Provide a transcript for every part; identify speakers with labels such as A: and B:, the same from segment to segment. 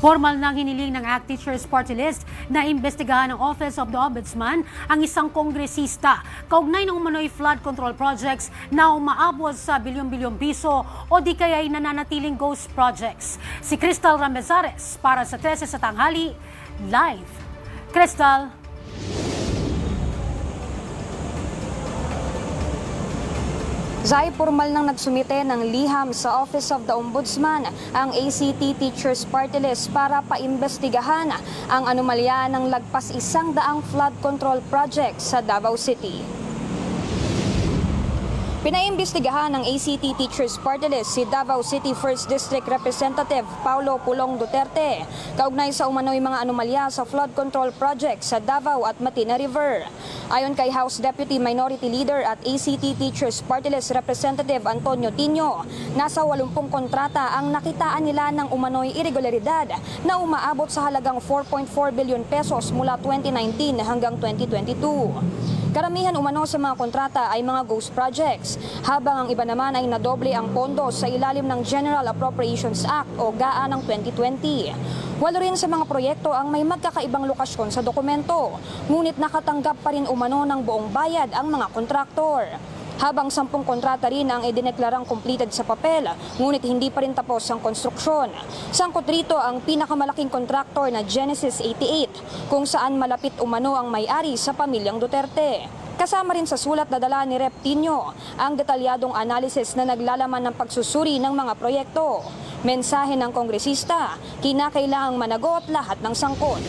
A: Formal nang hiniling ng ACT Teachers Party List na imbestigahan ng Office of the Ombudsman ang isang kongresista kaugnay ng umano'y flood control projects na umaabot sa bilyon-bilyong piso o di kaya'y nananatiling ghost projects. Si Crystal Ramezares para sa 13 sa tanghali, live. Crystal.
B: Zay, formal nang nagsumite ng liham sa Office of the Ombudsman ang ACT Teachers Party List para paimbestigahan ang anomalya ng lagpas 100 flood control project sa Davao City. Pinaimbestigahan ng ACT Teachers Party List si Davao City 1st District Representative Paulo Pulong Duterte kaugnay sa umano'y mga anomalya sa flood control project sa Davao at Matina River. Ayon kay House Deputy Minority Leader at ACT Teachers Party List Representative Antonio Tino, nasa 80 kontrata ang nakitaan nila ng umano'y irregularidad na umaabot sa halagang 4.4 billion pesos mula 2019 hanggang 2022. Karamihan umano sa mga kontrata ay mga ghost projects, habang ang iba naman ay nadoble ang pondo sa ilalim ng General Appropriations Act o GAA ng 2020. Walo rin sa mga proyekto ang may magkakaibang lokasyon sa dokumento, ngunit nakatanggap pa rin umano ng buong bayad ang mga kontraktor. Habang 10 kontrata rin ang idineklarang completed sa papel, ngunit hindi pa rin tapos ang konstruksyon. Sangkot rito ang pinakamalaking kontraktor na Genesis 88, kung saan malapit umano ang may-ari sa pamilyang Duterte. Kasama rin sa sulat na dala ni Rep. Tino ang detalyadong analysis na naglalaman ng pagsusuri ng mga proyekto. Mensahe ng kongresista, kinakailangang managot lahat ng sangkot.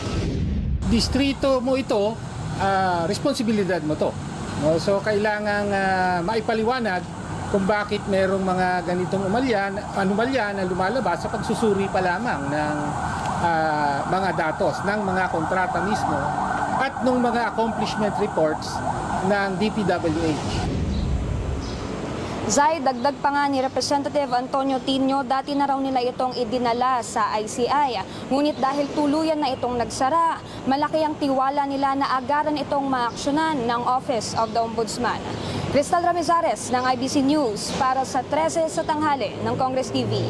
C: Distrito mo ito, responsibilidad mo to. No? So kailangang maipaliwanag kung bakit merong mga ganitong anomalya na lumalabas sa pagsusuri pa lamang ng mga datos ng mga kontrata mismo at ng mga accomplishment reports ng DPWH.
B: Zay, dagdag pa nga ni Representative Antonio Tino, dati na raw nila itong idinala sa ICI. Ngunit dahil tuluyan na itong nagsara, malaki ang tiwala nila na agaran itong maaksyonan ng Office of the Ombudsman. Crystal Ramezares ng IBC News para sa 13 sa tanghali ng Congress TV.